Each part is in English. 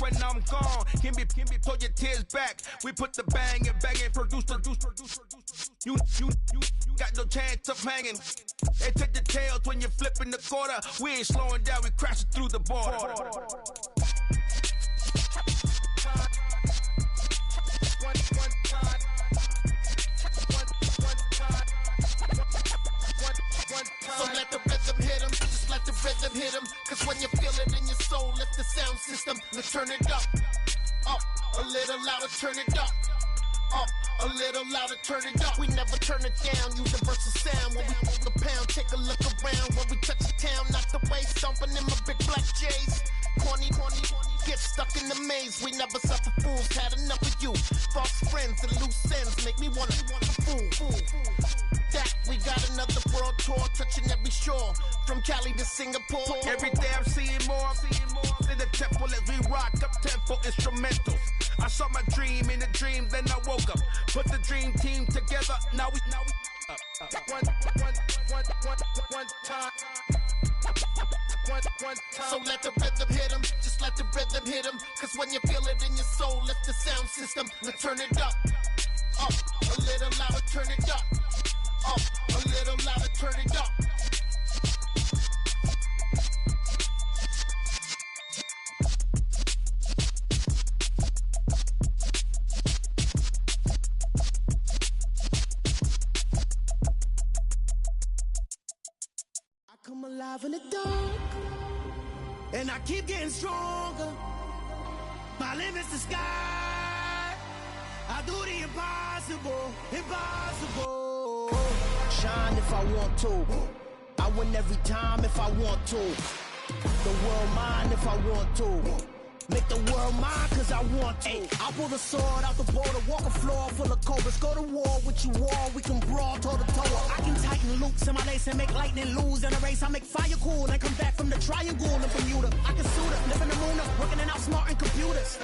when I'm gone. Can be pull your tears back. We put the bang and produce. You got no chance of hanging. They take the tails when you're flipping the quarter. We ain't slowing down, we crashing through the border. So let the rhythm hit 'em, just let the rhythm hit 'em. Cause when you feel it in your soul, lift the sound system. Let's turn it up, a little louder, turn it up, a little louder, turn it up. We never turn it down, universal sound. When we on the pound, take a look around. When we touch the town, knock the way, stomping in my big black J's. Corny, get stuck in the maze. We never suffer fools, had enough of you. False friends and loose ends make me wanna fool. That we got another world tour, touching every shore, from Cali to Singapore. Every day I'm seeing more in the temple as we rock up tempo instrumentals. I saw my dream in a dream, then I woke up. Put the dream team together. Now we one time. So let the rhythm hit 'em, just let the rhythm hit 'em. Cause when you feel it in your soul, lift the sound system. Let's turn it up, a little louder, turn it up, a little louder, turn it up. I'm alive in the dark, and I keep getting stronger. My limit's the sky. I do the impossible. Shine if I want to. I win every time if I want to. The world mine if I want to. Make the world mine cause I want to. Ay, I'll pull the sword out the border, walk a floor full of cobras. Go to war with you all, we can brawl toe to toe. I can tighten loops in my lace and make lightning lose in a race. I make fire cool and come back from the triangle in Bermuda. I can suit it, live in the moon, working and outsmarting computers.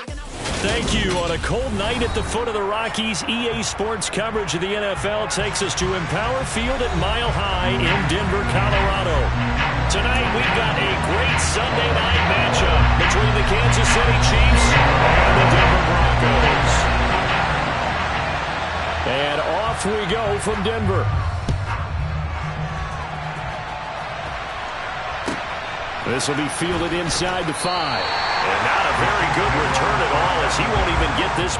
Thank you. On a cold night at the foot of the Rockies, EA Sports coverage of the NFL takes us to Empower Field at Mile High in Denver, Colorado. Tonight, we've got a great Sunday night matchup between the Kansas City Chiefs and the Denver Broncos. And off we go from Denver. This will be fielded inside the 5. And not a very good return at all, as he won't even get this.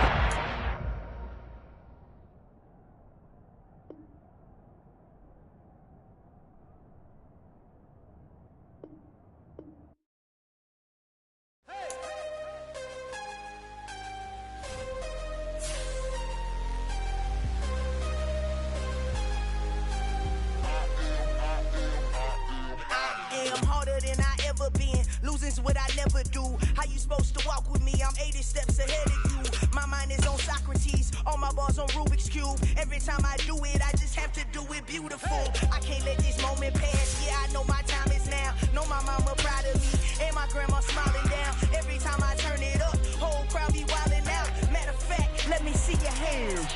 Losing's what I never do. How you supposed to walk with me? I'm 80 steps ahead of you. My mind is on Socrates, all my balls on Rubik's Cube. Every time I do it, I just have to do it beautiful. I can't let this moment pass. Yeah, I know my time is now. Know my mama proud of me, and my grandma smiling down. Every time I turn it up, whole crowd be wildin' out. Matter of fact, let me see your hands.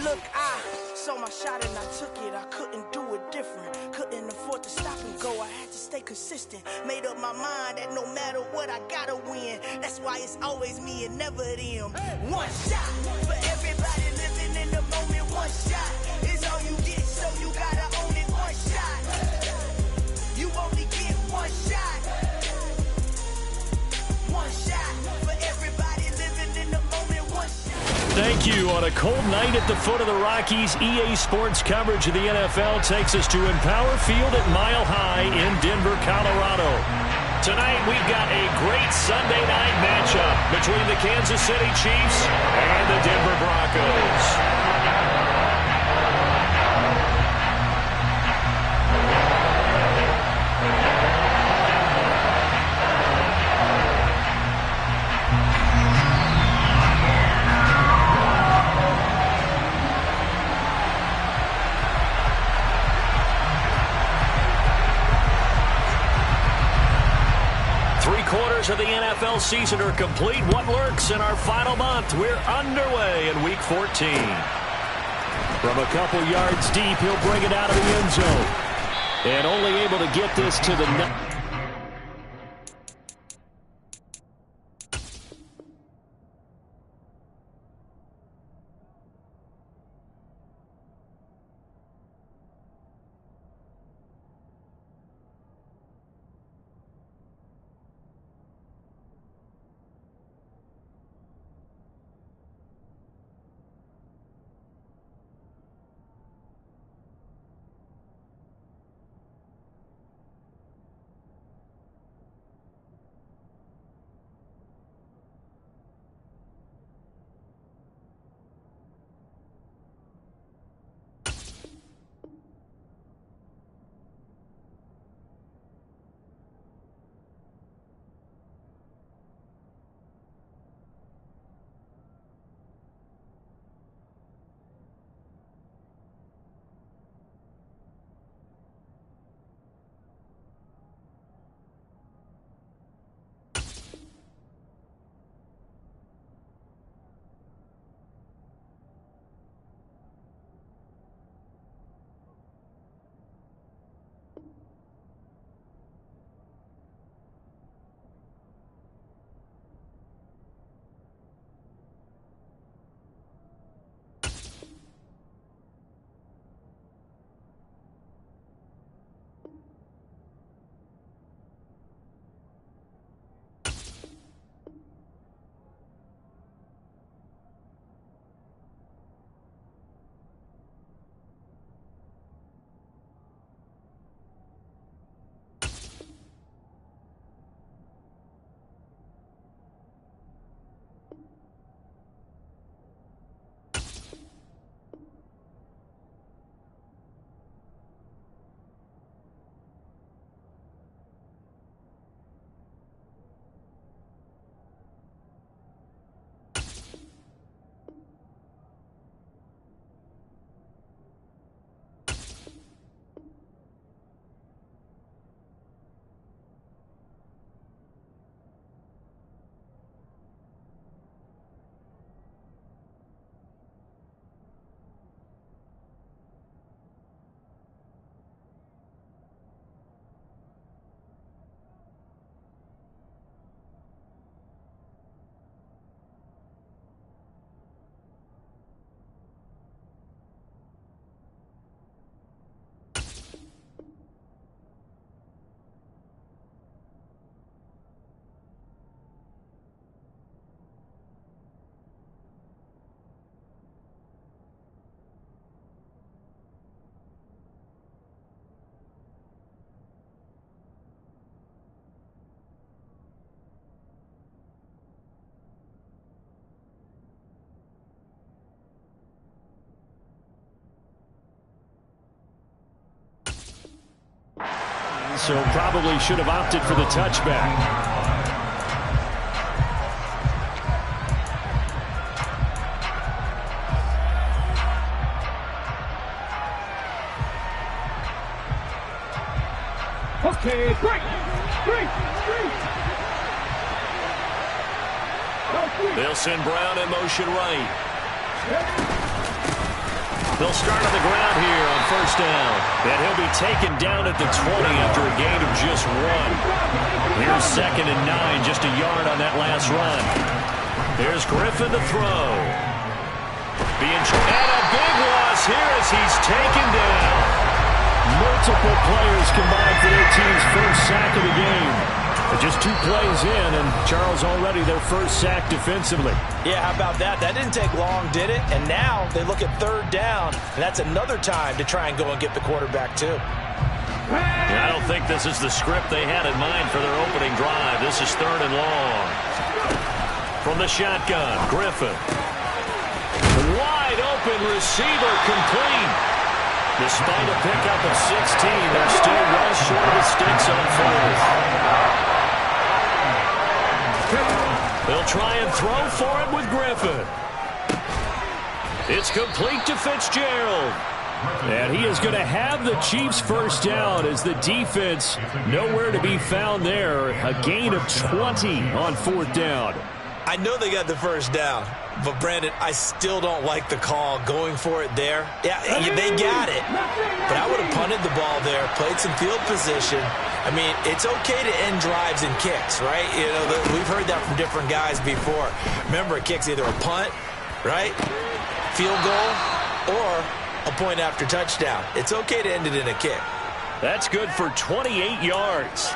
Look, I saw my shot and I took it. I couldn't do it different. Couldn't afford to stop and go. I had to stay consistent. Made up my mind that no matter what, I gotta win. That's why it's always me and never them. One shot for everybody living in the moment. One shot is all you get, so you gotta own it. One shot. You only get one shot. One shot for everybody living in the moment. One shot. Thank you. On a cold night at the foot of the Rockies, EA Sports coverage of the NFL takes us to Empower Field at Mile High in Denver, Colorado. Tonight, we've got a great Sunday night matchup between the Kansas City Chiefs and the Denver Broncos. Of the NFL season are complete. What lurks in our final month? We're underway in Week 14. From a couple yards deep, he'll bring it out of the end zone. And only able to get this to the net. so probably should have opted for the touchback. Okay, break. They'll send Brown in motion right. They'll start on the ground here on first down. And he'll be taken down at the 20 after a gain of just 1. Here's 2nd and 9, just a yard on that last run. There's Griffin to throw. And a big loss here as he's taken down. Multiple players combined for their team's first sack of the game. Just 2 plays in, and Charles already their first sack defensively. Yeah, how about that? That didn't take long, did it? And now they look at 3rd down, and that's another time to try and go and get the quarterback, too. Yeah, I don't think this is the script they had in mind for their opening drive. This is 3rd and long. From the shotgun, Griffin. Wide open receiver, complete. Despite a pickup of 16, they're still well short of the sticks on 4th. They'll try and throw for it with Griffin. It's complete to Fitzgerald. And he is going to have the Chiefs first down as the defense nowhere to be found there. A gain of 20 on 4th down. I know they got the first down, but Brandon, I still don't like the call going for it there. Yeah, they got it, but I would have punted the ball there, played some field position. I mean, it's okay to end drives and kicks, right? You know, we've heard that from different guys before. Remember, a kick's either a punt, right, field goal, or a point after touchdown. It's okay to end it in a kick. That's good for 28 yards.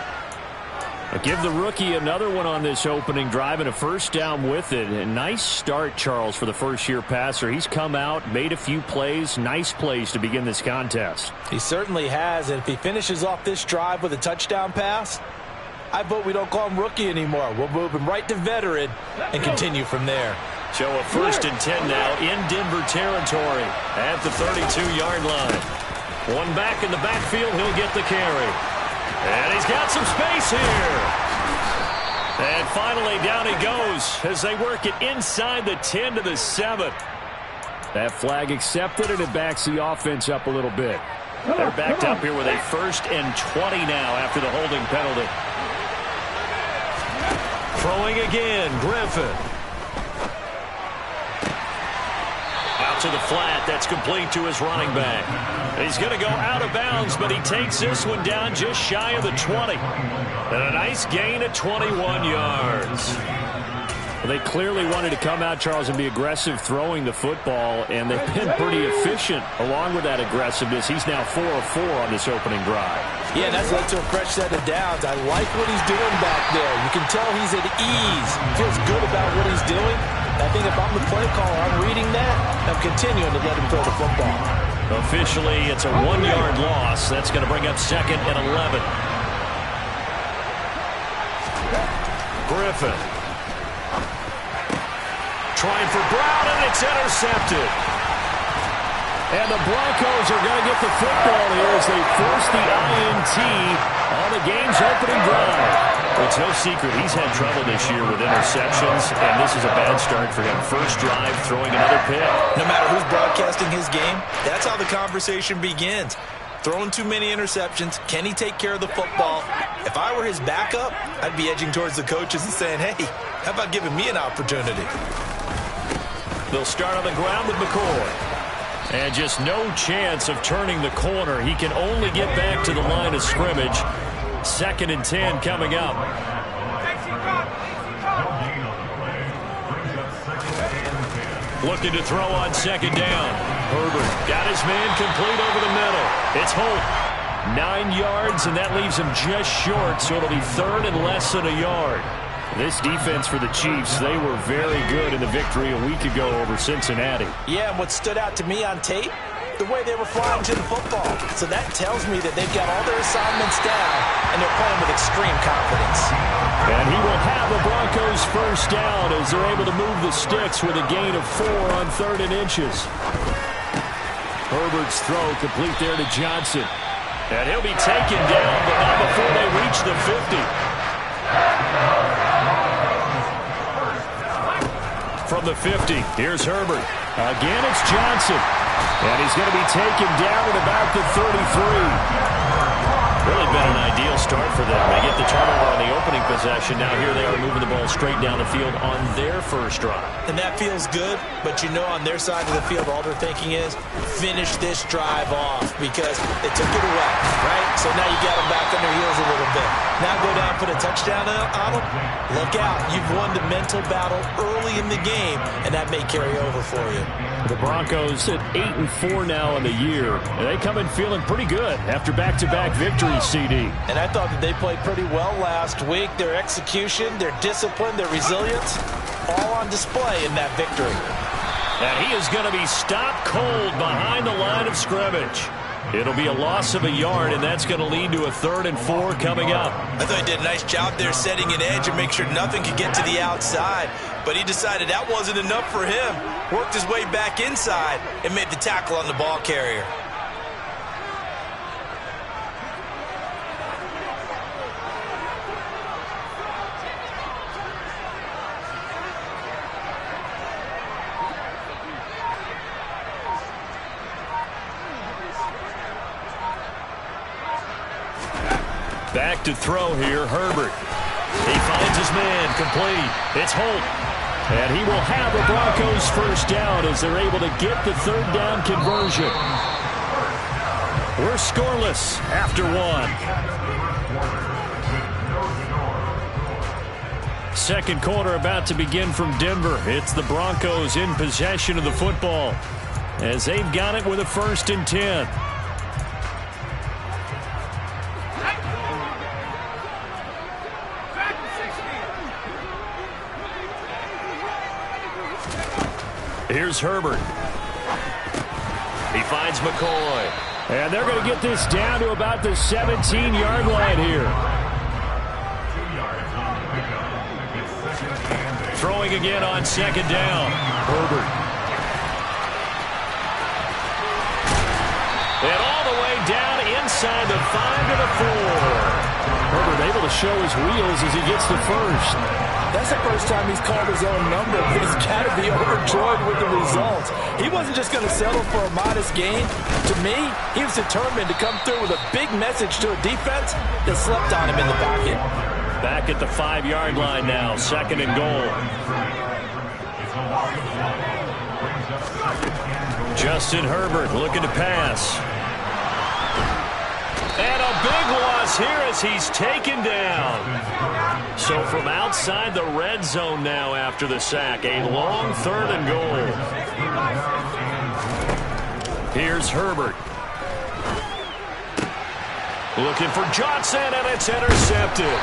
I'll give the rookie another one on this opening drive and a first down with it. A nice start, Charles, for the first-year passer. He's come out, made a few plays, nice plays to begin this contest. He certainly has, and if he finishes off this drive with a touchdown pass, I vote we don't call him rookie anymore. We'll move him right to veteran and continue from there. So a 1st and 10 now in Denver territory at the 32-yard line. One back in the backfield, he'll get the carry. And he's got some space here. And finally down he goes as they work it inside the 10 to the 7. That flag accepted, and it backs the offense up a little bit. They're backed up here with a 1st and 20 now after the holding penalty. Throwing again, Griffin. Out to the flat. That's complete to his running back. He's going to go out of bounds, but he takes this one down just shy of the 20. And a nice gain of 21 yards. Well, they clearly wanted to come out, Charles, and be aggressive throwing the football, and they've been pretty efficient along with that aggressiveness. He's now 4 of 4 on this opening drive. Yeah, that's led to a fresh set of downs. I like what he's doing back there. You can tell he's at ease. Feels good about what he's doing. I think if I'm the play caller, I'm reading that. I'm continuing to let him throw the football. Officially, it's a 1-yard loss. That's going to bring up 2nd and 11. Griffin. Trying for Brown, and it's intercepted. And the Broncos are going to get the football here as they force the INT on the game's opening drive. It's no secret he's had trouble this year with interceptions, and this is a bad start for him. First drive, throwing another pick. No matter who's broadcasting his game, that's how the conversation begins. Throwing too many interceptions, can he take care of the football? If I were his backup, I'd be edging towards the coaches and saying, hey, how about giving me an opportunity? They'll start on the ground with McCoy. And just no chance of turning the corner. He can only get back to the line of scrimmage. 2nd and 10 coming up. Looking to throw on 2nd down. Herbert got his man complete over the middle. It's Holt. 9 yards, and that leaves him just short, so it'll be 3rd and less than a yard. This defense for the Chiefs, they were very good in the victory a week ago over Cincinnati. Yeah, and what stood out to me on tape, the way they were flying to the football. So that tells me that they've got all their assignments down, and they're playing with extreme confidence. And he will have the Broncos first down as they're able to move the sticks with a gain of 4 on 3rd and inches. Herbert's throw complete there to Johnson. And he'll be taken down, but not before they reach the 50. From the 50, here's Herbert. Again, it's Johnson. And he's going to be taken down at about the 33. Really been an ideal start for them. They get the turnover on the opening possession. Now here they are moving the ball straight down the field on their first drive. And that feels good, but you know on their side of the field, all they're thinking is finish this drive off because they took it away, right? So now you got them back on their heels a little bit. Now go down, put a touchdown on them. Look out. You've won the mental battle early in the game, and that may carry over for you. The Broncos at 8-4 now in the year. And they come in feeling pretty good after back-to-back victories, CD. And I thought that they played pretty well last week. Their execution, their discipline, their resilience, all on display in that victory. And he is going to be stopped cold behind the line of scrimmage. It'll be a loss of a yard, and that's going to lead to a 3rd and 4 coming up. I thought he did a nice job there setting an edge and make sure nothing could get to the outside. But he decided that wasn't enough for him. Worked his way back inside and made the tackle on the ball carrier. Back to throw here, Herbert. He finds his man, complete. It's Holt. And he will have the Broncos first down as they're able to get the 3rd down conversion. We're scoreless after 1. Second quarter about to begin from Denver. It's the Broncos in possession of the football as they've got it with a 1st and 10. Here's Herbert. He finds McCoy. And they're going to get this down to about the 17-yard line here. Throwing again on 2nd down. Herbert. And all the way down inside the 5 to the 4. Herbert able to show his wheels as he gets the first. That's the first time he's called his own number, but he's got to be overjoyed with the results. He wasn't just going to settle for a modest gain. To me, he was determined to come through with a big message to a defense that slept on him in the pocket. Back at the 5-yard line now, 2nd and goal. Justin Herbert looking to pass. And a big loss here as he's taken down. So from outside the red zone now after the sack, a long 3rd and goal. Here's Herbert. Looking for Johnson, and it's intercepted.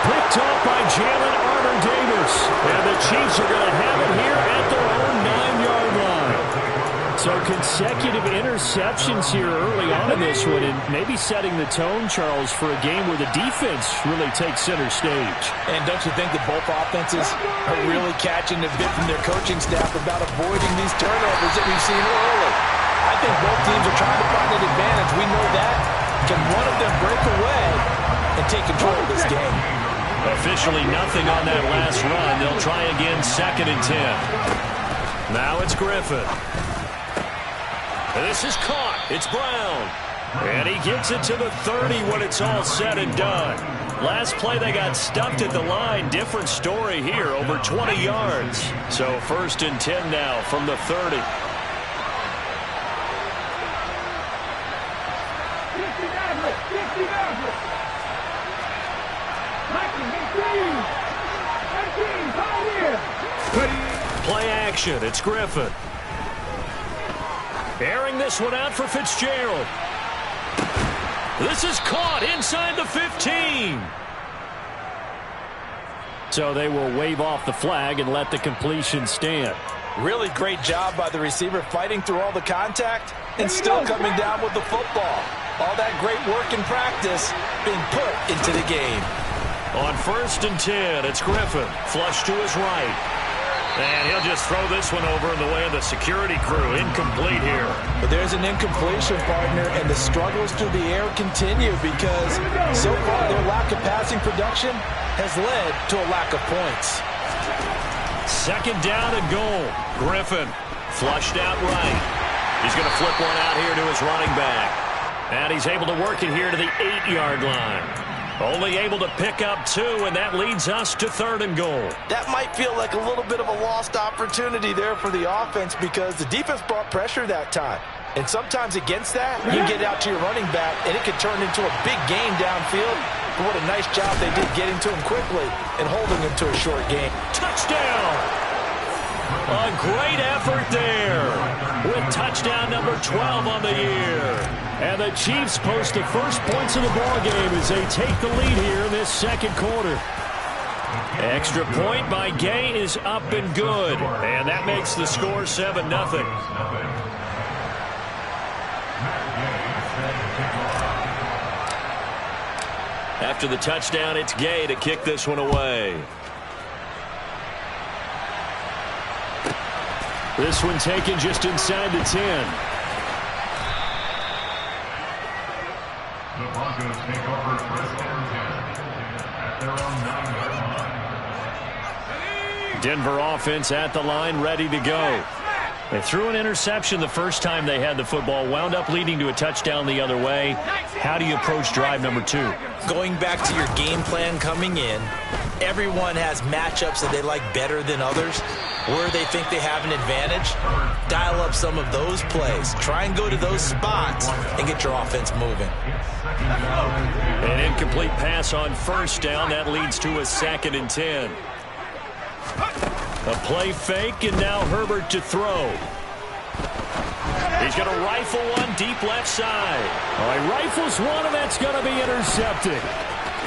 Picked off by Jalen Armour-Davis. And the Chiefs are going to have it here at their own 9-yard line. So consecutive interceptions here early on in this one, and maybe setting the tone, Charles, for a game where the defense really takes center stage. And don't you think that both offenses are really catching the bit from their coaching staff about avoiding these turnovers that we've seen early? I think both teams are trying to find an advantage. We know that. Can one of them break away and take control of this game? Officially nothing on that last run. They'll try again 2nd and 10. Now it's Griffin. This is caught. It's Brown. And he gets it to the 30 when it's all said and done. Last play they got stuffed at the line. Different story here, over 20 yards. So 1st and 10 now from the 30. Play action. It's Griffin. Airing this one out for Fitzgerald. This is caught inside the 15. So they will wave off the flag and let the completion stand. Really great job by the receiver fighting through all the contact and still coming down with the football. All that great work in practice being put into the game. On 1st and 10, it's Griffin. Flush to his right. And he'll just throw this one over in the way of the security crew. Incomplete here. But there's an incompletion, partner, and the struggles through the air continue because so far their lack of passing production has led to a lack of points. Second down and goal. Griffin flushed out right. He's going to flip one out here to his running back. And he's able to work it here to the 8-yard line. Only able to pick up 2, and that leads us to 3rd and goal. That might feel like a little bit of a lost opportunity there for the offense because the defense brought pressure that time. And sometimes against that, you get out to your running back, and it could turn into a big game downfield. But what a nice job they did getting to him quickly and holding him to a short game. Touchdown! A great effort there with touchdown number 12 on the year. And the Chiefs post the first points of the ballgame as they take the lead here in this second quarter. Extra point by Gay is up and good. And that makes the score 7-0. After the touchdown, it's Gay to kick this one away. This one taken just inside the 10. The Broncos take over first and 10 at their own 9-yard line. Denver offense at the line, ready to go. They threw an interception the first time they had the football, wound up leading to a touchdown the other way. How do you approach drive number 2? Going back to your game plan coming in, everyone has matchups that they like better than others. Where they think they have an advantage, dial up some of those plays. Try and go to those spots and get your offense moving. An incomplete pass on first down. That leads to a 2nd and 10. A play fake, and now Herbert to throw. He's going to rifle one deep left side. He rifles one, and that's going to be intercepted.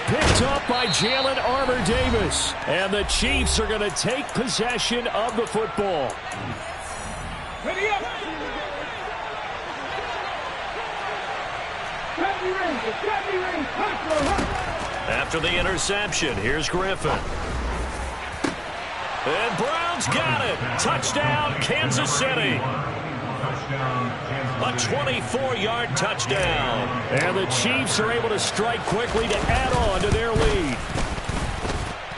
Picked up by Jalen Armour-Davis. And the Chiefs are going to take possession of the football. Ready up. After the interception, here's Griffin. And Brown's got it. Touchdown, Kansas City. A 24-yard touchdown. And the Chiefs are able to strike quickly to add on to their lead.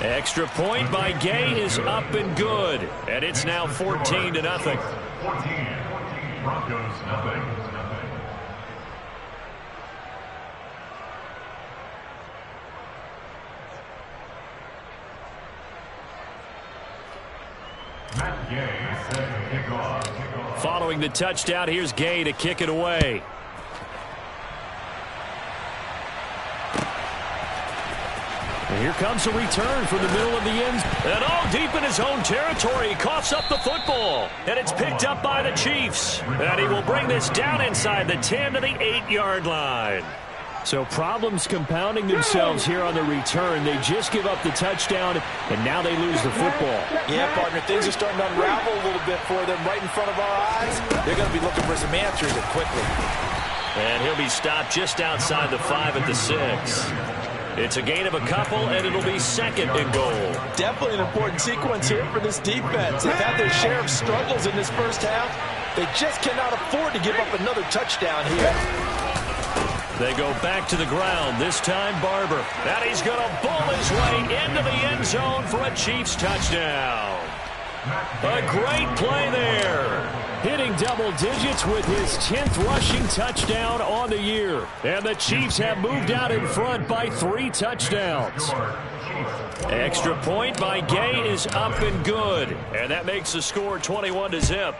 Extra point by Gay is up and good. And it's now 14-0. 14. Broncos, nothing. Following the touchdown, here's Gay to kick it away. And here comes a return from the middle of the end. And all deep in his own territory. He coughs up the football. And it's picked up by the Chiefs. And he will bring this down inside the 10 to the 8-yard line. So problems compounding themselves here on the return. They just give up the touchdown, and now they lose the football. Yeah, partner, things are starting to unravel a little bit for them right in front of our eyes. They're going to be looking for some answers and quickly. And he'll be stopped just outside the 5 at the 6. It's a gain of a couple, and it'll be 2nd and goal. Definitely an important sequence here for this defense. They've had their share of struggles in this first half. They just cannot afford to give up another touchdown here. They go back to the ground, this time Barber. And he's going to bull his way into the end zone for a Chiefs touchdown. A great play there. Hitting double digits with his 10th rushing touchdown on the year. And the Chiefs have moved out in front by 3 touchdowns. Extra point by Gay is up and good. And that makes the score 21-0.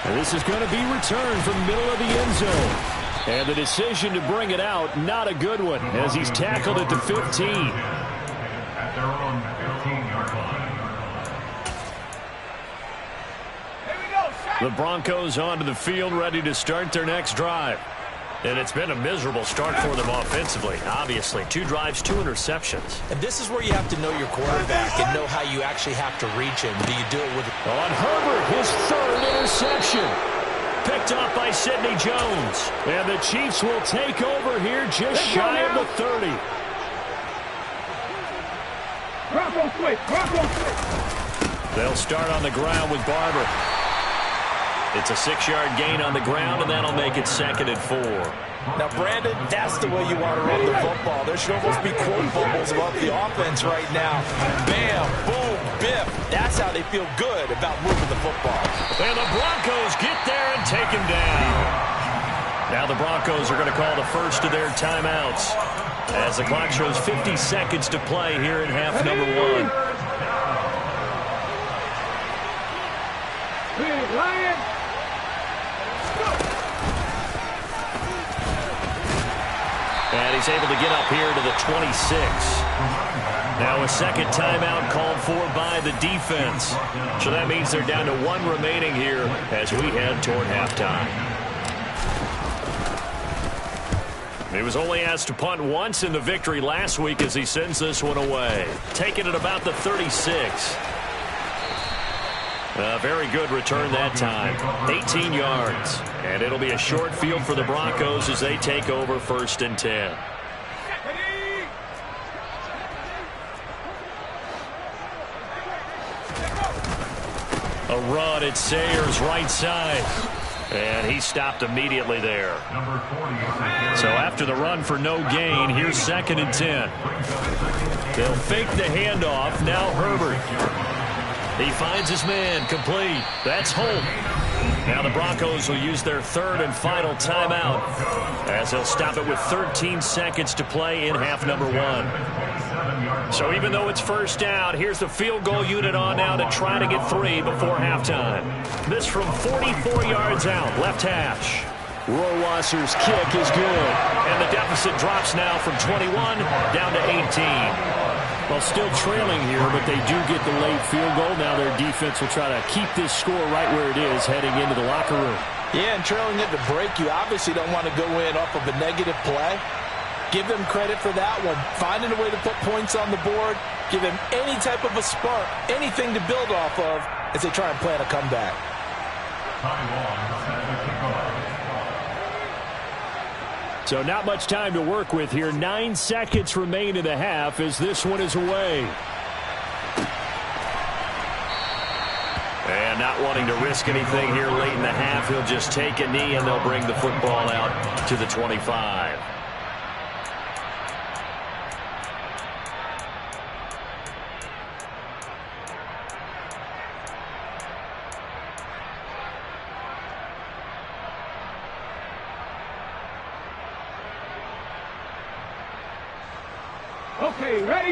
And this is going to be returned from the middle of the end zone. And the decision to bring it out, not a good one, as he's tackled at the 15. At their own 15-yard line. The Broncos onto the field, ready to start their next drive. And it's been a miserable start for them offensively. Obviously, 2 drives, 2 interceptions. And this is where you have to know your quarterback and know how you actually have to reach him. Do you do it with... On Herbert, his 3rd interception. Picked off by Sidney Jones. And the Chiefs will take over here just shy of the 30. They'll start on the ground with Barber. It's a 6-yard gain on the ground, and that'll make it 2nd and 4. Now, Brandon, that's the way you want to run the football. There should almost be quote bubbles about the offense right now. Bam, boom, biff. That's how they feel good about moving the football. And the Broncos get there and take him down. Now the Broncos are going to call the first of their timeouts as the clock shows 50 seconds to play here in half number 1. And he's able to get up here to the 26. Now a second timeout called for by the defense. So that means they're down to 1 remaining here as we head toward halftime. He was only asked to punt once in the victory last week as he sends this one away. Taking it about the 36. A very good return that time. 18 yards. And it'll be a short field for the Broncos as they take over 1st and 10. A run at Sayers' right side. And he stopped immediately there. So after the run for no gain, here's 2nd and 10. They'll fake the handoff. Now Herbert. He finds his man, complete. That's Holt. Now the Broncos will use their 3rd and final timeout as they'll stop it with 13 seconds to play in half number 1. So even though it's 1st down, here's the field goal unit on now to try to get 3 before halftime. This from 44 yards out, left hash. Rohrwasser's kick is good. And the deficit drops now from 21 down to 18. Well, still trailing here, but they do get the late field goal. Now their defense will try to keep this score right where it is heading into the locker room. Yeah, and trailing it to break, you obviously don't want to go in off of a negative play. Give them credit for that one. Finding a way to put points on the board. Give them any type of a spark, anything to build off of as they try and plan a comeback. So not much time to work with here. 9 seconds remain in the half as this one is away. And not wanting to risk anything here late in the half, he'll just take a knee and they'll bring the football out to the 25.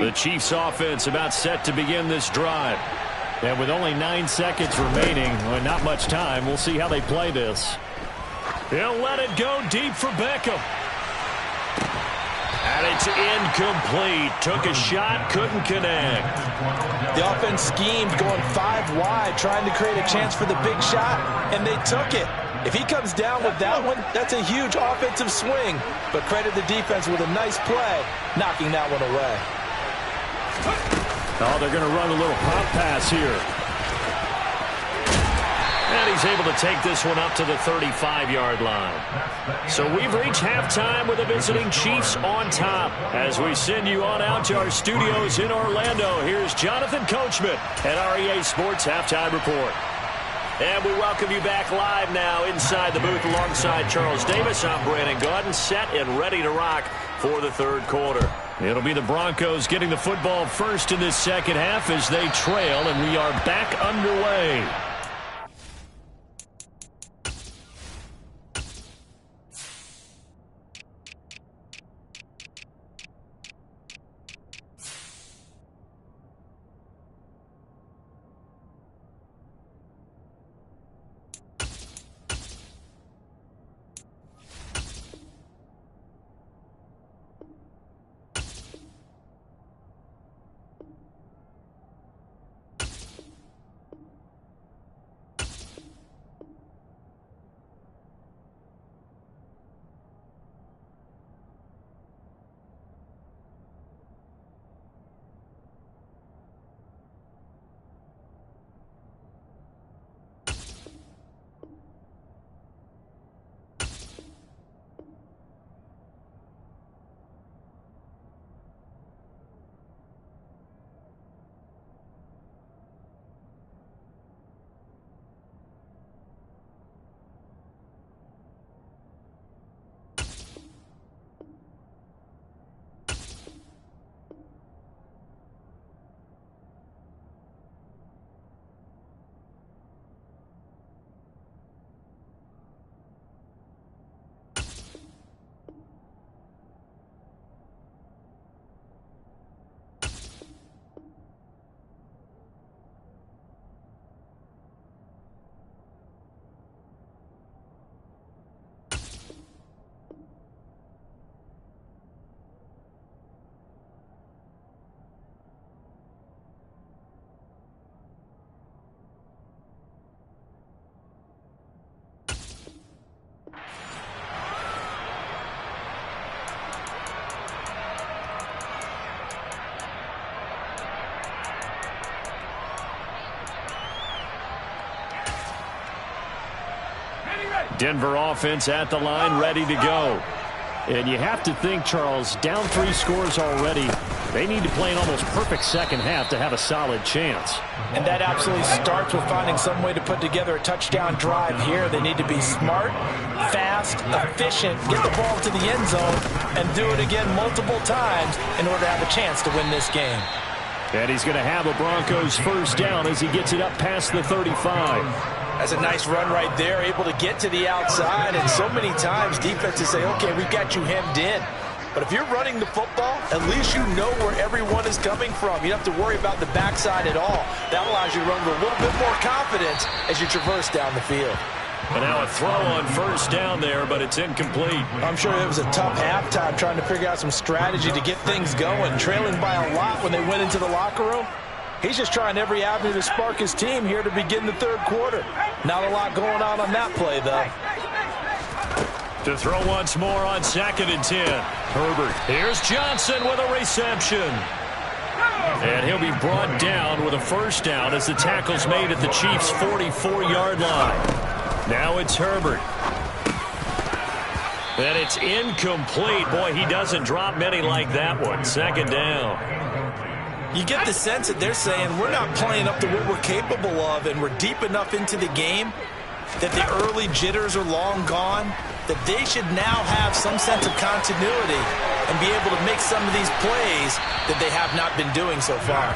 The Chiefs offense about set to begin this drive. And with only 9 seconds remaining, well, not much time, we'll see how they play this. He'll let it go deep for Beckham. And it's incomplete. Took a shot, couldn't connect. The offense schemed going 5 wide, trying to create a chance for the big shot, and they took it. If he comes down with that one, that's a huge offensive swing. But credit the defense with a nice play, knocking that one away. Oh, they're going to run a little pop pass here. And he's able to take this one up to the 35-yard line. So we've reached halftime with the visiting Chiefs on top. As we send you on out to our studios in Orlando, here's Jonathan Coachman at our EA Sports Halftime Report. And we welcome you back live now inside the booth alongside Charles Davis. I'm Brandon Gaudin, set and ready to rock for the 3rd quarter. It'll be the Broncos getting the football first in this 2nd half as they trail, and we are back underway. Denver offense at the line, ready to go. And you have to think, Charles, down 3 scores already. They need to play an almost perfect second half to have a solid chance. And that absolutely starts with finding some way to put together a touchdown drive here. They need to be smart, fast, efficient, get the ball to the end zone, and do it again multiple times in order to have a chance to win this game. And he's going to have a Broncos first down as he gets it up past the 35. That's a nice run right there, able to get to the outside. And so many times defenses say, okay, we've got you hemmed in. But if you're running the football, at least you know where everyone is coming from. You don't have to worry about the backside at all. That allows you to run with a little bit more confidence as you traverse down the field. And now a throw on first down there, but it's incomplete. I'm sure it was a tough halftime trying to figure out some strategy to get things going. Trailing by a lot when they went into the locker room. He's just trying every avenue to spark his team here to begin the third quarter. Not a lot going on that play, though. To throw once more on 2nd and 10. Herbert. Here's Johnson with a reception. And he'll be brought down with a first down as the tackle's made at the Chiefs' 44-yard line. Now it's Herbert. And it's incomplete. Boy, he doesn't drop many like that one. 2nd down. You get the sense that they're saying we're not playing up to what we're capable of, and we're deep enough into the game that the early jitters are long gone, that they should now have some sense of continuity and be able to make some of these plays that they have not been doing so far.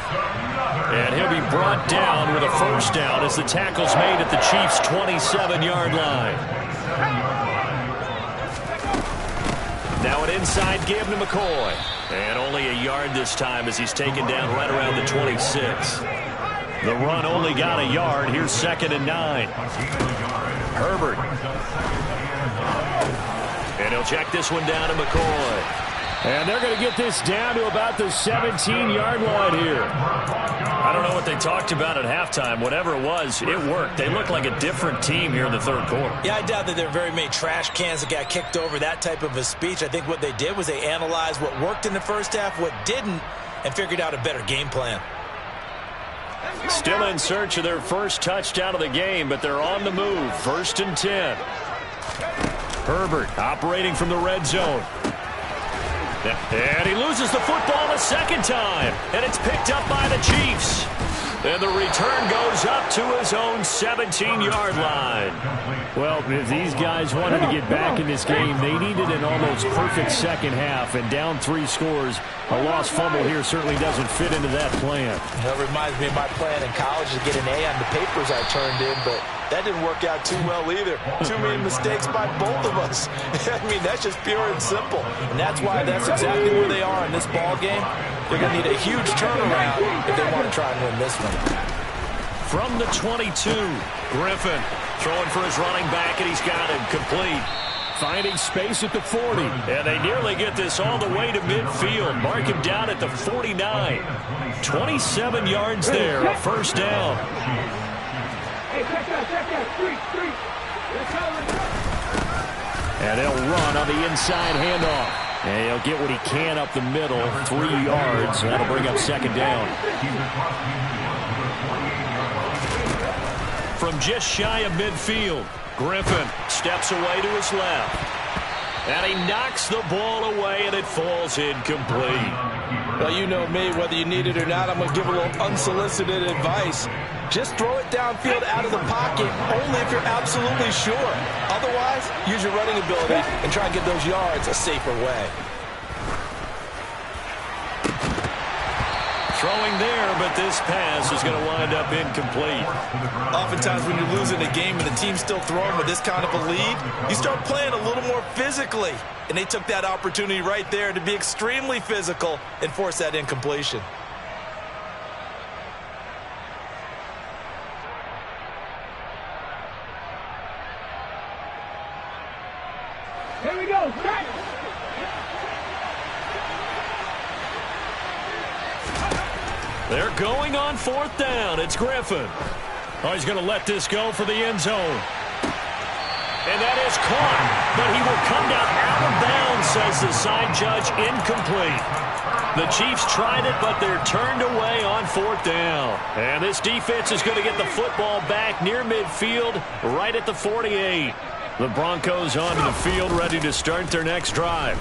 And he'll be brought down with a first down as the tackle's made at the Chiefs' 27-yard line. Now an inside give to McCoy. And only a yard this time as he's taken down right around the 26. The run only got a yard. Here's 2nd and 9. Herbert. And he'll check this one down to McCoy. And they're going to get this down to about the 17-yard line here. I don't know what they talked about at halftime. Whatever it was, it worked. They look like a different team here in the third quarter. Yeah, I doubt that there are very many trash cans that got kicked over, that type of a speech. I think what they did was they analyzed what worked in the first half, what didn't, and figured out a better game plan. Still in search of their first touchdown of the game, but they're on the move. 1st and 10. Herbert operating from the red zone. And he loses the football a second time. And it's picked up by the Chiefs. And the return goes up to his own 17-yard line. Well, if these guys wanted to get back in this game, they needed an almost perfect second half. And down 3 scores, a lost fumble here certainly doesn't fit into that plan. That reminds me of my plan in college to get an A on the papers I turned in, but that didn't work out too well either. Too many mistakes by both of us. I mean, that's just pure and simple. And that's why that's exactly where they are in this ball game. They're going to need a huge turnaround if they want to try and win this one. From the 22, Griffin throwing for his running back, and he's got him complete. Finding space at the 40. And they nearly get this all the way to midfield. Mark him down at the 49. 27 yards there, a first down. And they'll run on the inside handoff. And he'll get what he can up the middle, 3 yards. That'll bring up 2nd down. From just shy of midfield, Griffin steps away to his left. And he knocks the ball away, and it falls incomplete. Well, you know me, whether you need it or not, I'm going to give a little unsolicited advice. Just throw it downfield out of the pocket, only if you're absolutely sure. Otherwise, use your running ability and try and get those yards a safer way. Throwing there, but this pass is going to wind up incomplete. Oftentimes when you're losing a game and the team's still throwing with this kind of a lead, you start playing a little more physically. And they took that opportunity right there to be extremely physical and force that incompletion. Here we go. Start. They're going on 4th down. It's Griffin. Oh, he's going to let this go for the end zone. And that is caught, but he will come down out of bounds, says the side judge. Incomplete. The Chiefs tried it, but they're turned away on 4th down. And this defense is going to get the football back near midfield, right at the 48. The Broncos onto the field, ready to start their next drive.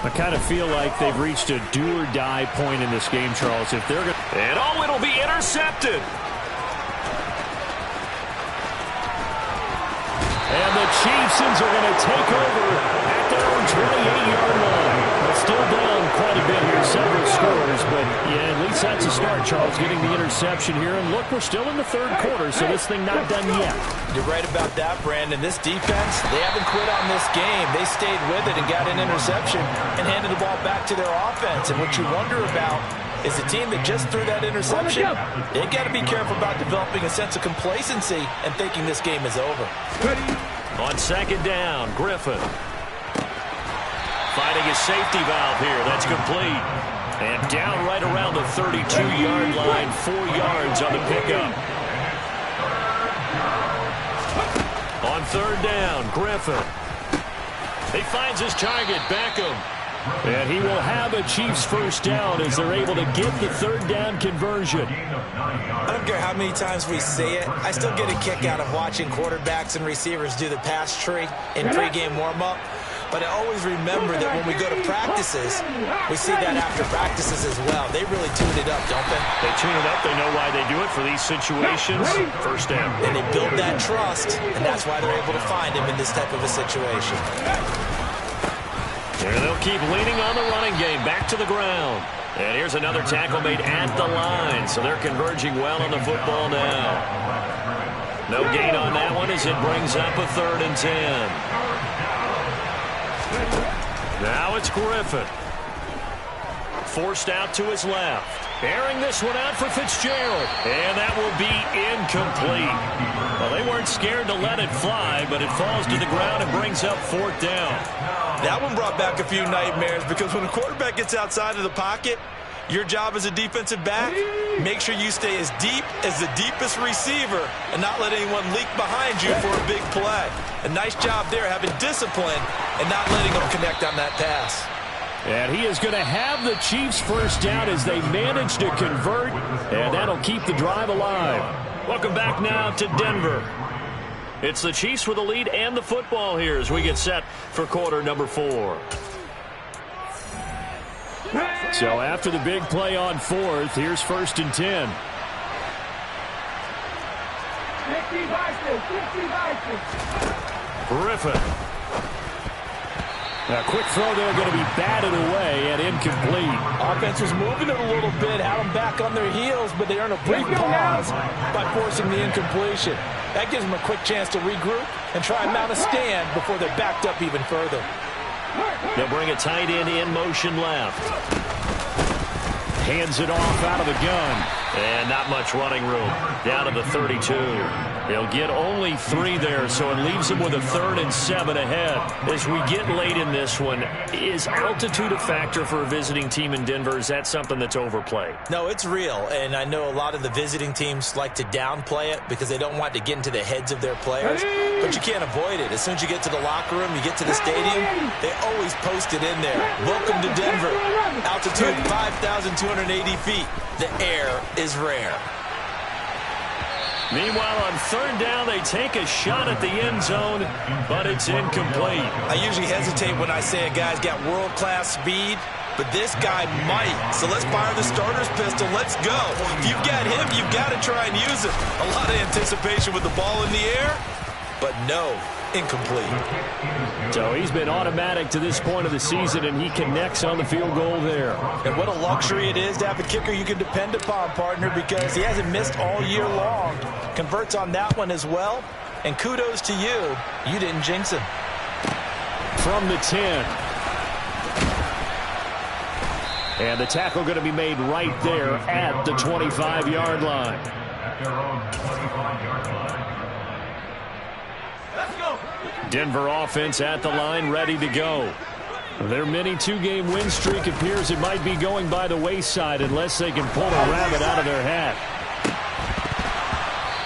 I kind of feel like they've reached a do-or-die point in this game, Charles. If they're going, and it'll be intercepted. And the Chiefs are going to take over at their own 28-yard line. They're still down quite a bit here, several scores, but yeah, at least that's a start, Charles, getting the interception here. And look, we're still in the third quarter, so this thing not done yet. You're right about that, Brandon. This defense, they haven't quit on this game. They stayed with it and got an interception and handed the ball back to their offense. And what you wonder about is the team that just threw that interception, they got to be careful about developing a sense of complacency and thinking this game is over. On second down, Griffin finding his safety valve here. That's complete. And down right around the 32-yard line, 4 yards on the pickup. On third down, Griffin. He finds his target, Beckham. And he will have a Chiefs first down as they're able to get the third down conversion. I don't care how many times we see it. I still get a kick out of watching quarterbacks and receivers do the pass tree in pregame warm-up. But I always remember that when we go to practices, we see that after practices as well. They really tune it up, don't they? They tune it up. They know why they do it for these situations. First down. And they build that trust, and that's why they're able to find him in this type of a situation. There they'll keep leaning on the running game. Back to the ground. And here's another tackle made at the line. So they're converging well on the football now. No gain on that one as it brings up a 3rd and 10. Now it's Griffin. Forced out to his left. Airing this one out for Fitzgerald. And that will be incomplete. Well, they weren't scared to let it fly, but it falls to the ground and brings up 4th down. That one brought back a few nightmares because when a quarterback gets outside of the pocket, your job as a defensive back, make sure you stay as deep as the deepest receiver and not let anyone leak behind you for a big play. A nice job there having discipline and not letting them connect on that pass. And he is going to have the Chiefs first down as they manage to convert, and that'll keep the drive alive. Welcome back now to Denver. It's the Chiefs with the lead and the football here as we get set for quarter number 4. So after the big play on 4th, here's 1st and 10. Griffin. A quick throw there going to be batted away and incomplete. Offense was moving it a little bit, had them back on their heels, but they earn a brief pause by forcing the incompletion. That gives them a quick chance to regroup and try and mount a stand before they're backed up even further. They'll bring a tight end in motion left. Hands it off out of the gun. And not much running room. Down to the 32. They'll get only 3 there, so it leaves them with a 3rd and 7 ahead. As we get late in this one, is altitude a factor for a visiting team in Denver? Is that something that's overplayed? No, it's real, and I know a lot of the visiting teams like to downplay it because they don't want to get into the heads of their players, but you can't avoid it. As soon as you get to the locker room, you get to the stadium, they always post it in there. Welcome to Denver. Altitude 5,280 feet. The air is rare. Meanwhile, on 3rd down, they take a shot at the end zone, but it's incomplete. I usually hesitate when I say a guy's got world-class speed, but this guy might. So let's fire the starter's pistol. Let's go. If you've got him, you've got to try and use it. A lot of anticipation with the ball in the air, but no, incomplete. So he's been automatic to this point of the season, and he connects on the field goal there. And what a luxury it is to have a kicker you can depend upon, partner, because he hasn't missed all year long. Converts on that one as well, and kudos to you. You didn't jinx him. From the 10. And the tackle going to be made right there at the 25-yard line. At their own 25-yard line. Denver offense at the line, ready to go. Their mini 2-game win streak appears it might be going by the wayside unless they can pull a rabbit out of their hat.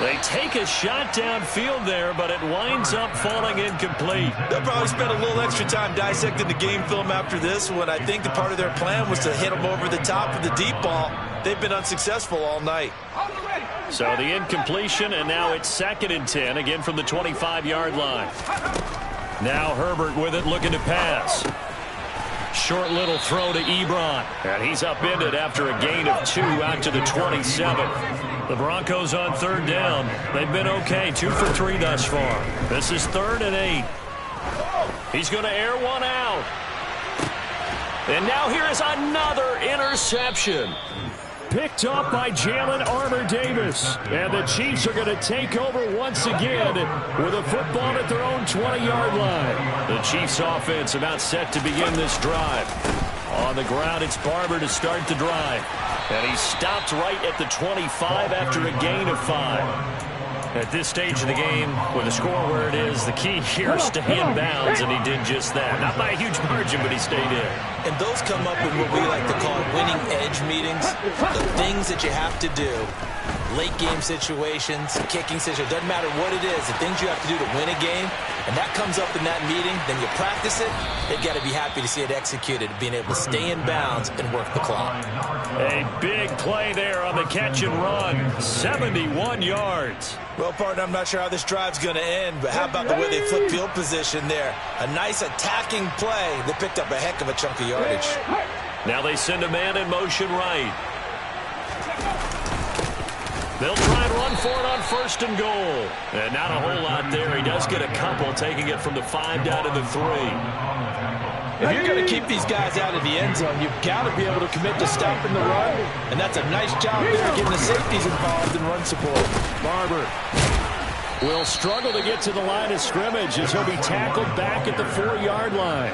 They take a shot downfield there, but it winds up falling incomplete. They'll probably spend a little extra time dissecting the game film after this one. I think the part of their plan was to hit them over the top of the deep ball. they've been unsuccessful all night. So the incompletion, and now it's 2nd and 10, again from the 25-yard line. Now Herbert with it, looking to pass. Short little throw to Ebron, and he's upended after a gain of 2 out to the 27. The Broncos on 3rd down. They've been okay, 2 for 3 thus far. This is 3rd and 8. He's going to air one out. And now here is another interception. Picked up by Jalen Armour-Davis. And the Chiefs are going to take over once again with a football at their own 20-yard line. The Chiefs offense about set to begin this drive. On the ground, it's Barber to start the drive. And he stopped right at the 25 after a gain of 5. At this stage of the game, with the score where it is, the key here is stay in bounds, and he did just that. Not by a huge margin, but he stayed in. And those come up in what we like to call winning edge meetings. The things that you have to do, late game situations, kicking situations, doesn't matter what it is, the things you have to do to win a game, and that comes up in that meeting, then you practice it, they've got to be happy to see it executed, being able to stay in bounds and work the clock. A big play there on the catch and run, 71 yards. Well, partner, I'm not sure how this drive's going to end, but how about the way they flip field position there? A nice attacking play. They picked up a heck of a chunk of yardage. Now they send a man in motion right. They'll try and run for it on 1st and goal. And not a whole lot there. He does get a couple, taking it from the 5 down to the 3. If you're going to keep these guys out of the end zone, you've got to be able to commit to stopping the run. And that's a nice job there, getting the safeties involved in run support. Barber will struggle to get to the line of scrimmage as he'll be tackled back at the 4-yard line.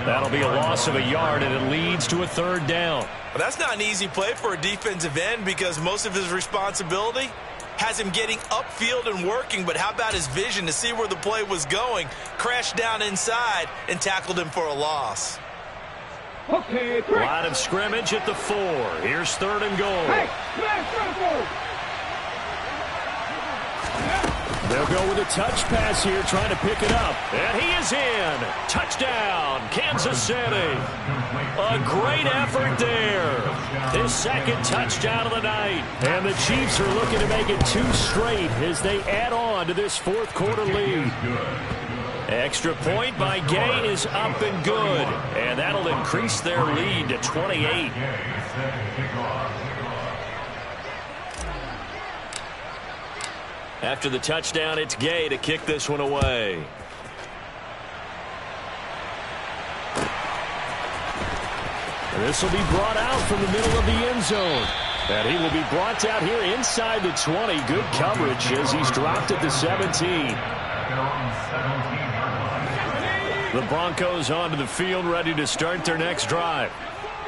That'll be a loss of a yard, and it leads to a 3rd down. Well, that's not an easy play for a defensive end because most of his responsibility has him getting upfield and working, but how about his vision to see where the play was going, crashed down inside, and tackled him for a loss. Okay, line of scrimmage at the 4. Here's 3rd and goal. They'll go with a touch pass here, trying to pick it up. And he is in. Touchdown, Kansas City. A great effort there. His 2nd touchdown of the night. And the Chiefs are looking to make it 2 straight as they add on to this 4th quarter lead. Extra point by Gay is up and good. And that'll increase their lead to 28. After the touchdown, it's Gay to kick this one away. This will be brought out from the middle of the end zone. And he will be brought out here inside the 20. Good coverage as he's dropped at the 17. The Broncos onto the field, ready to start their next drive.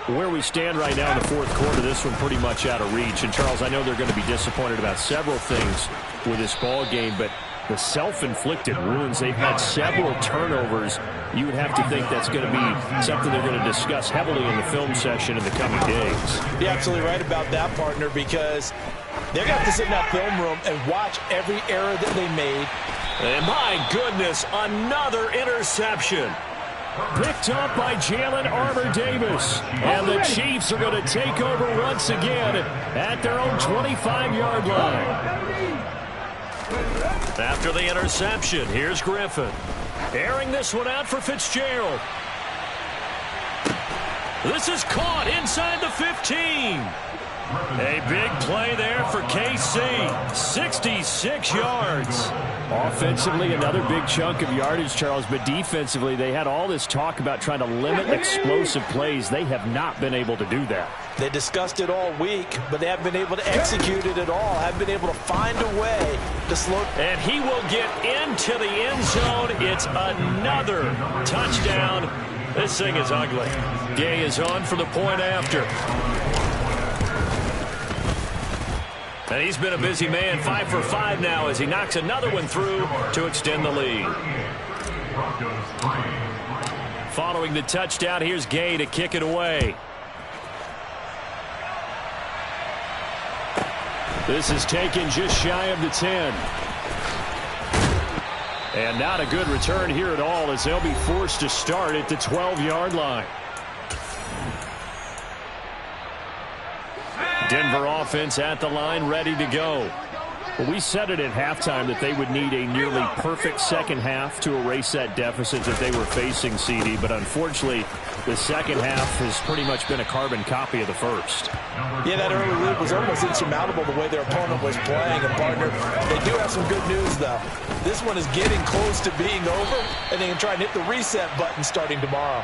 Where we stand right now in the 4th quarter, this one pretty much out of reach. And, Charles, I know they're going to be disappointed about several things with this ball game, but the self-inflicted wounds, they've had several turnovers. You would have to think that's going to be something they're going to discuss heavily in the film session in the coming days. You're absolutely right about that, partner, because they're going to have to sit in that film room and watch every error that they made. And, my goodness, another interception. Picked up by Jalen Armour-Davis. And the Chiefs are going to take over once again at their own 25-yard line. After the interception, here's Griffin. Airing this one out for Fitzgerald. This is caught inside the 15. A big play there for KC. 66 yards. Offensively, another big chunk of yardage, Charles, but defensively, they had all this talk about trying to limit explosive plays. They have not been able to do that. They discussed it all week, but they haven't been able to execute it at all. Haven't been able to find a way to slow. And he will get into the end zone. It's another touchdown. This thing is ugly. Gay is on for the point after. And he's been a busy man, 5 for 5 now as he knocks another one through to extend the lead. Following the touchdown, here's Gay to kick it away. This is taken just shy of the 10. And not a good return here at all as they'll be forced to start at the 12-yard line. Denver offense at the line, ready to go. Well, we said it at halftime that they would need a nearly perfect second half to erase that deficit that they were facing, CD. But unfortunately, the second half has pretty much been a carbon copy of the first. Yeah, that early lead was almost insurmountable the way their opponent was playing. And, partner, they do have some good news, though. This one is getting close to being over, and they can try and hit the reset button starting tomorrow.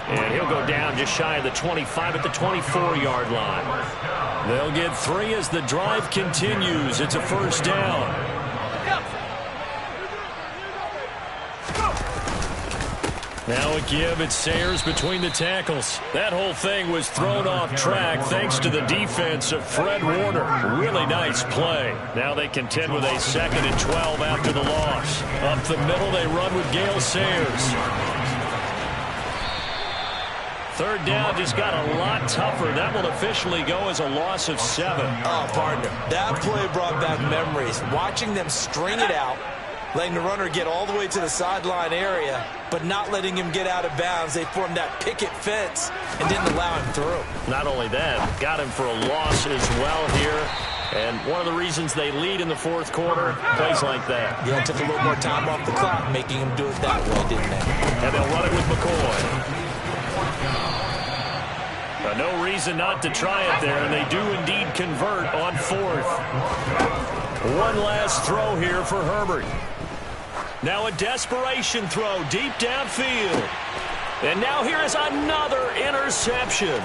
And he'll go down just shy of the 25 at the 24-yard line. They'll get 3 as the drive continues. It's a first down. Now a give. It's Sayers between the tackles. That whole thing was thrown off track thanks to the defense of Fred Warner. Really nice play. Now they contend with a 2nd and 12 after the loss. Up the middle, they run with Gale Sayers. Third down just got a lot tougher. That will officially go as a loss of 7. Oh, partner, that play brought back memories. Watching them string it out, letting the runner get all the way to the sideline area, but not letting him get out of bounds. They formed that picket fence and didn't allow him through. Not only that, got him for a loss as well here. And one of the reasons they lead in the fourth quarter, plays like that. Yeah, it took a little more time off the clock, making him do it that way, didn't they? And they'll run it with McCoy. No reason not to try it there, and they do indeed convert on 4th. One last throw here for Herbert. Now a desperation throw deep downfield. And now here is another interception.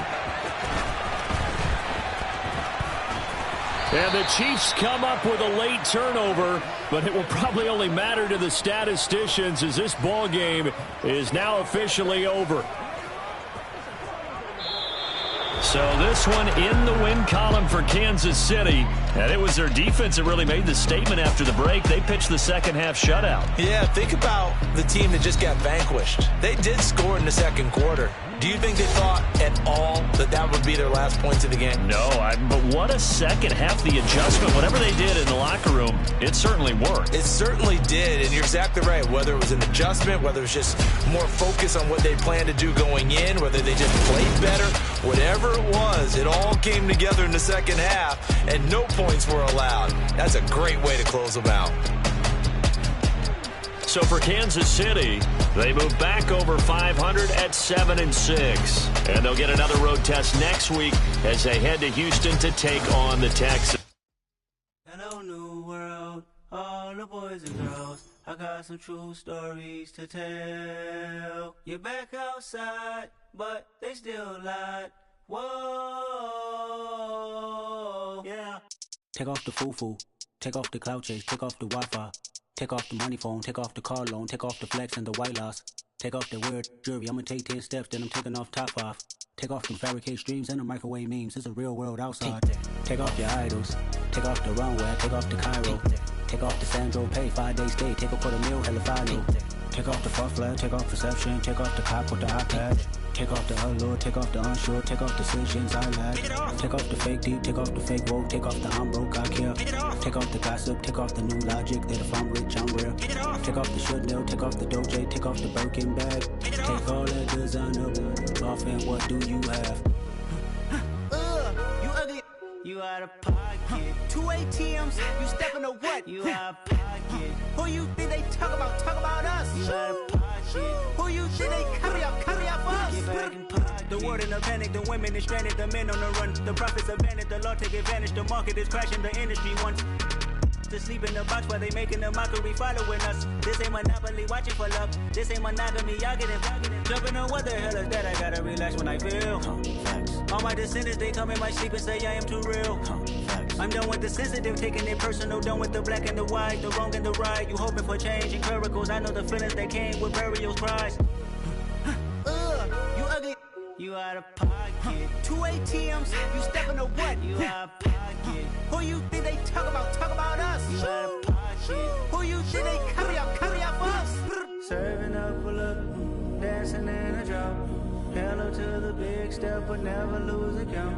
And the Chiefs come up with a late turnover, but it will probably only matter to the statisticians as this ball game is now officially over. So this one in the win column for Kansas City. And it was their defense that really made the statement after the break. They pitched the second half shutout. Yeah, think about the team that just got vanquished. They did score in the second quarter. Do you think they thought at all that that would be their last points of the game? No, but what a second half. The adjustment, whatever they did in the locker room, it certainly worked. It certainly did, and you're exactly right. Whether it was an adjustment, whether it was just more focus on what they planned to do going in, whether they just played better, whatever it was, it all came together in the second half, and no points were allowed. That's a great way to close them out. So for Kansas City, they move back over 500 at 7-6. And they'll get another road test next week as they head to Houston to take on the Texans. Hello, new world, all the boys and girls. I got some true stories to tell. You're back outside, but they still lied. Whoa, yeah. Take off the foo-foo, take off the cloud chase, take off the Wi-Fi. Take off the money phone, take off the car loan, take off the flex and the white loss. Take off the weird jewelry, I'ma take 10 steps, then I'm taking off top 5. Take off them fabricate streams and the microwave memes, it's a real world outside. Take off your idols, take off the runway, take off the Cairo. Take off the Sandro Pay, 5-day stay, take a $250,000, hella final. Take off the fuck flag, take off perception, take off the cop with the iPad. Take off the allure, take off the unsure, take off decisions I lack. Take off the fake deep, take off the fake woke, take off the I'm broke, I care. Take off the gossip, take off the new logic that if I'm rich, I'm real. Take off the should know, take off the Doja, take off the Birkin bag. Take all that designer off and what do you have? You ugly. You out of pocket. 2 ATMs, you stepping or what? You out of pocket. Who you think they talk about? Talk about us. You out of pocket. Who you think they carry up for us? Get back in pocket. The world in a panic, the women is stranded, the men on the run. The profits abandoned, the law take advantage. The market is crashing, the industry wants to sleep in the box while they making a mockery following us. This ain't Monopoly, watching for love. This ain't monogamy, y'all get it. Jumping on what the hell is that? I gotta relax when I feel. All my descendants, they come in my sleep and say I am too real. I'm done with the sensitive, taking it personal. Done with the black and the white, the wrong and the right. You hoping for change and miracles. I know the feelings that came with burial cries. You ugly. You out of pocket. 2 ATMs, you stepping or what? You out of pocket. Who you think they talk about? Talk about us. You out of pocket. Who you think they carry up for us? Serving up a look, dancing in a drop. Hello to the big step, but never lose a count.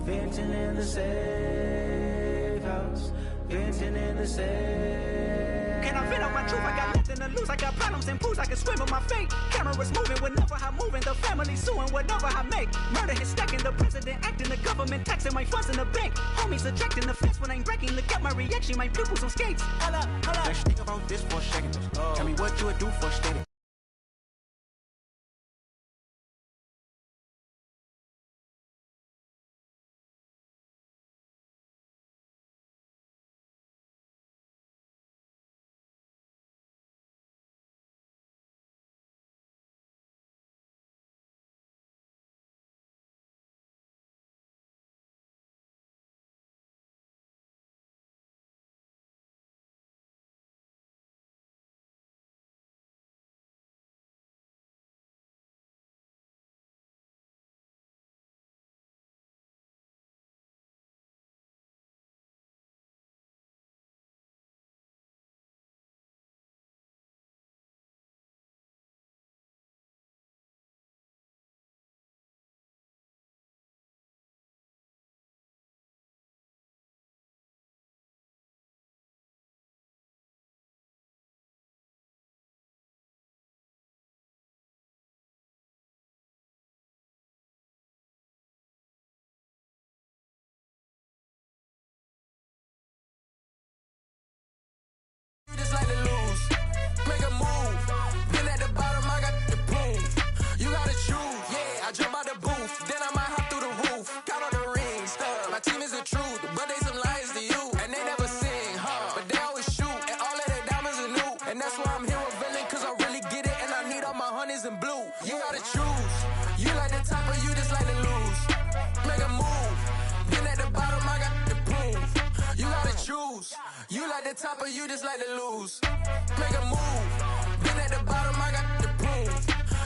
Venting in the safe house. Venting in the safe. Can I feel out my truth? I got nothing to to lose. I got problems and pools, I can swim with my fate. Cameras moving whenever I'm moving. The family suing whatever I make. Murder is stacking, the president acting, the government taxing my funds in the bank. Homies ejecting the fence when I'm breaking. Look at my reaction, my pupils on skates. Hold up. Let's think about this for a second. Tell me what you would do for a steady. Just like to lose, make a move. Been at the bottom, I got the proof. You gotta choose, yeah. I jump out the booth, then I might hop through the roof. Count on the rings, my team is the truth, but they some liars to you, and they never sing, but they always shoot, and all of their diamonds are new, and that's why I'm here revealing, cause I really get it, and I need all my honeys in blue. You gotta choose, you like the top, or you just like to lose. Make a move, been at the bottom, I got the proof. You gotta choose. You like the top or you just like to lose. Make a move. Been at the bottom, I got the proof.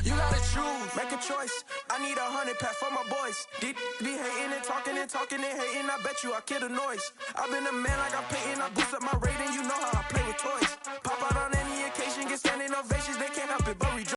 You gotta choose. Make a choice. I need 100 pack for my boys. Deep be hating and talking and hating. I bet you I kill the noise. I've been a man like I'm painting. I boost up my rating. You know how I play with toys. Pop out on any occasion, get standing ovations. They can't help it but rejoice.